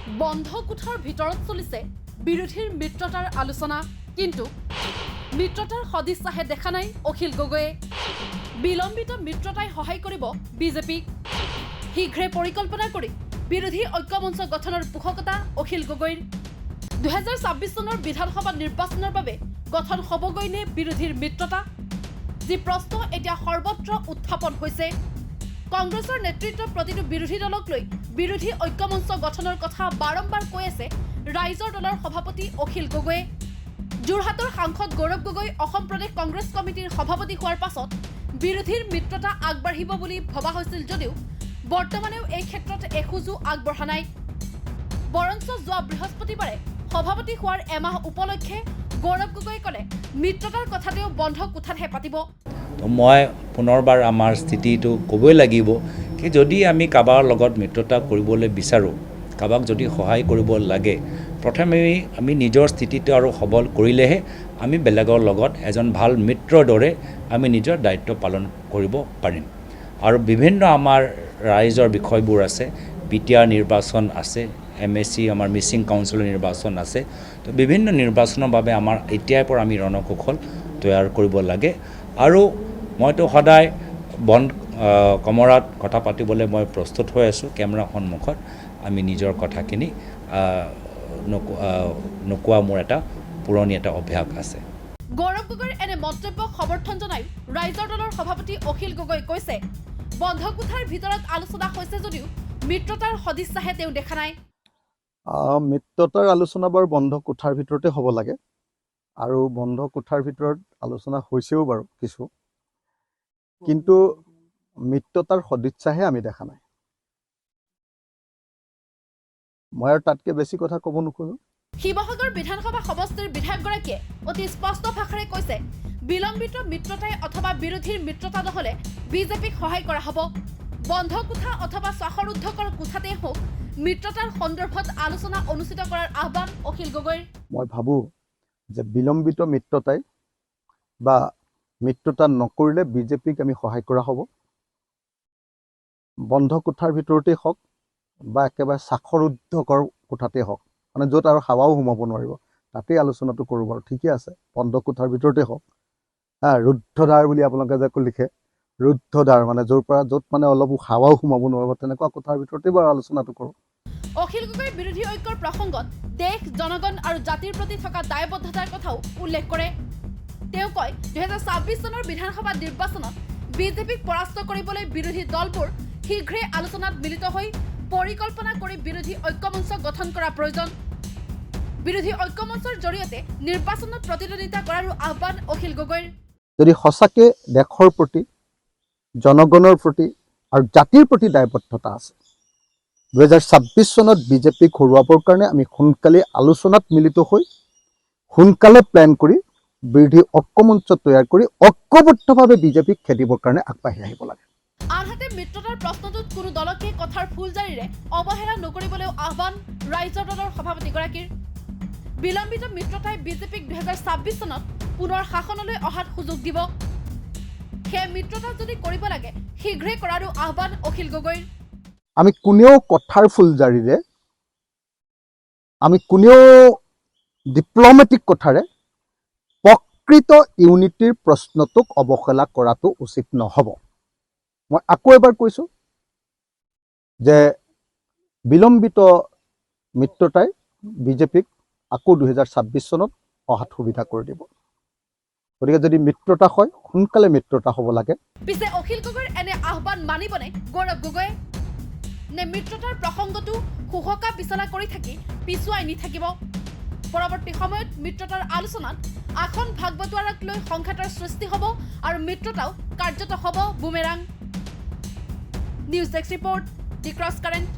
বন্ধ কোঠাৰ ভিতৰত চলিছে বিৰোধীৰ মিত্ৰতাৰ আলোচনা, কিন্তু মিত্ৰতাৰ সদিচ্ছাহে দেখা নাই অখিল গগৈয়ে। বিলম্বিত মিত্ৰতাই সহায় কৰিব বিজেপিক। শীঘ্ৰে পৰিকল্পনা কৰি বিৰোধী ঐক্যমঞ্চ গঠনৰ পোষকতা অখিল গগৈৰ। 2026 চনৰ বিধানসভা নিৰ্বাচনৰ বাবে গঠন হ'বগৈ নে বিৰোধীৰ মিত্ৰতা? যি প্ৰশ্ন এতিয়া সৰ্বত্ৰ উত্থাপন হৈছে। কংগ্ৰেছৰ নেতৃত্বত প্ৰতিটো বিৰোধী দলক লৈ বিৰোধী ঐক্যমঞ্চ গঠনৰ কথা বাৰম্বাৰ কৈ আছে ৰাইজৰ দলৰ সভাপতি অখিল গগৈয়ে। যোৰহাটৰ সাংসদ গৌৰৱ গগৈ অসম প্ৰদেশ কংগ্ৰেছ কমিটিৰ সভাপতি হোৱাৰ পাছত বিৰোধীৰ মিত্ৰতা আগবাঢ়িব বুলি ভবা হৈছিল যদিও বৰ্তমানেও এই ক্ষেত্ৰত এখোজো আগবঢ়া নাই। বৰঞ্চ যোৱা বৃহস্পতিবাৰে সভাপতি হোৱাৰ এমাহ উপলক্ষে গৌৰৱ গগৈ ক'লে মিত্ৰতাৰ কথা তেওঁ বন্ধ কোঠাতহে পাতিব। মই পুনৰবাৰ আমাৰ স্থিতিটো ক'বই লাগিব কি যদি আমি কাৰোবাৰ লগত মিত্ৰতা কৰিবলৈ বিচাৰোঁ, কাৰোবাক যদি সহায় কৰিব লাগে, প্ৰথমে আমি নিজৰ স্থিতিটো আৰু সবল কৰিলেহে আমি বেলেগৰ লগত এজন ভাল মিত্ৰৰ দৰে আমি নিজৰ দায়িত্ব পালন কৰিব পাৰিম। আৰু বিভিন্ন আমাৰ ৰাইজৰ বিষয়বোৰ আছে, বিটিআৰ নিৰ্বাচন আছে, MSC আমাৰ মিচিং কাউন্সিলৰ নিৰ্বাচন আছে। তো বিভিন্ন নিৰ্বাচনৰ বাবে আমাৰ এতিয়াৰ পৰা আমি ৰণকৌশল তৈয়াৰ কৰিব লাগে। আৰু মইতো সদায় কমৰাত কথা পাতিবলৈ মই প্ৰস্তুত হৈ আছোঁ। কেমেৰা সন্মুখত আমি নিজৰ কথাখিনি নোকোৱা মোৰ এটা পুৰণি এটা অভ্যাস আছে। গৌৰৱ গগৈৰ এনে মন্তব্যক সমৰ্থন জনাই ৰাইজৰ দলৰ সভাপতি অখিল গগৈ কৈছে বন্ধ কোঠাৰ ভিতৰত আলোচনা হৈছে যদিও মিত্ৰতাৰ সদিচ্ছাহে তেওঁ দেখা নাই। মিত্ৰতাৰ আলোচনা বাৰু বন্ধ কোঠাৰ ভিতৰতে হ'ব লাগে, আৰু বন্ধ কোঠাৰ ভিতৰত আলোচনা হৈছেও বাৰু কিছু, কিন্তু মিত্ৰতাৰ সদিচ্ছাহে আমি দেখা নাই। মই আৰু তাতকৈ বেছি কথা ক'ব নোখোজোঁ। শিৱসাগৰ বিধানসভা সমষ্টিৰ বিধায়কগৰাকীয়ে অতি স্পষ্ট ভাষাৰে কৈছে বিলম্বিত মিত্ৰতাই অথবা বিৰোধীৰ মিত্ৰতা নহ'লে বিজেপিক সহায় কৰা হ'ব। বন্ধ কোঠা অথবা স্বাক্ষৰোদ্ধকৰ কোঠাতেই হওক মিত্ৰতাৰ সন্দৰ্ভত আলোচনা অনুষ্ঠিত কৰাৰ আহ্বান অখিল গগৈৰ। মই ভাবোঁ যে বিলম্বিত মিত্ৰতাই বা মিত্ৰতা নকৰিলে বিজেপিক আমি সহায় কৰা হ'ব। বন্ধ কোঠাৰ ভিতৰতেই হওক বা একেবাৰে স্বাক্ষৰোদ্ধকৰ কোঠাতেই হওক, মানে য'ত আৰু হাৱাও সোমাব নোৱাৰিব, তাতেই আলোচনাটো কৰোঁ বাৰু, ঠিকে আছে। বন্ধ কোঠাৰ ভিতৰতেই হওক, ৰুদ্ধদ্বাৰ বুলি আপোনালোকে যে লিখে, ৰুদ্ধদ্বাৰ মানে য'ত মানে অলপ হাৱাও সোমাব নোৱাৰিব, তেনেকুৱা কোঠাৰ ভিতৰতেই বাৰু আলোচনাটো কৰোঁ। অখিল গগৈৰ বিৰোধী ঐক্যৰ প্ৰসংগত দেশ, জনগণ আৰু জাতিৰ প্ৰতি থকা দায়বদ্ধতাৰ কথাও উল্লেখ কৰে। তেওঁ কয় 2026 চনৰ বিধানসভা নিৰ্বাচনত বিজেপিক পৰাস্ত কৰিবলৈ বিৰোধী দলবোৰ শীঘ্ৰে আলোচনাত মিলিত হৈ পৰিকল্পনা কৰি বিৰোধী ঐক্যমঞ্চ গঠন কৰা প্ৰয়োজন। বিৰোধী ঐক্যমঞ্চৰ জৰিয়তে নিৰ্বাচনত প্ৰতিদ্বন্দ্বিতা কৰাৰো আহ্বান অখিল গগৈৰ। যদি সঁচাকৈ দেশৰ প্ৰতি, জনগণৰ প্ৰতি আৰু জাতিৰ প্ৰতি দায়বদ্ধতা আছে, 2026 চনত বিজেপিক হৰুৱাবৰ কাৰণে আমি সোনকালে আলোচনাত মিলিত হৈ সোনকালে প্লেন কৰি বিৰোধী ঐক্যমঞ্চ তৈয়াৰ কৰি ঐক্যবদ্ধভাৱে বিজেপিক খেদিবৰ কাৰণে আগবাঢ়ি আহিব লাগে। আনহাতে মিত্ৰতাৰ প্ৰশ্নটোত কোনো দলকে কথাৰ ফুলজাৰিৰে অৱহেলা নকৰিবলৈও আহ্বান ৰাইজৰ দলৰ সভাপতিগৰাকীৰ। বিলম্বিত মিত্ৰতাই বিজেপিক 2026 চনত পুনৰ শাসনলৈ অহাত সুযোগ দিব। সেই মিত্ৰতা যদি কৰিব লাগে শীঘ্ৰে কৰাৰো আহ্বান অখিল গগৈৰ। আমি কোনেও কথাৰ ফুলজাৰিৰে, আমি কোনেও ডিপ্ল'মেটিক কথাৰে প্ৰকৃত ইউনিটিৰ প্ৰশ্নটোক অৱহেলা কৰাটো উচিত নহ'ব। মই আকৌ এবাৰ কৈছোঁ যে বিলম্বিত মিত্ৰতাই বিজেপিক আকৌ 2026 চনত অহাত সুবিধা কৰি দিব। গতিকে যদি মিত্ৰতা হয় সোনকালে মিত্ৰতা হ'ব লাগে। পিছে অখিল গগৈৰ এনে আহ্বান মানিবনে গৌৰৱ গগৈয়ে? নে মিত্ৰতাৰ প্ৰসংগটো শুশকা বিচনা কৰি থাকি পিছুৱাই নি থাকিব? পৰৱৰ্তী সময়ত মিত্ৰতাৰ আলোচনাত আসন ভাগ বটোৱাৰাক লৈ সংঘাতৰ সৃষ্টি হ'ব আৰু মিত্ৰতাও কাৰ্যত হ'ব বুমেৰাং। নিউজ ডেস্ক ৰিপৰ্ট, দি ক্ৰছ কাৰেণ্ট।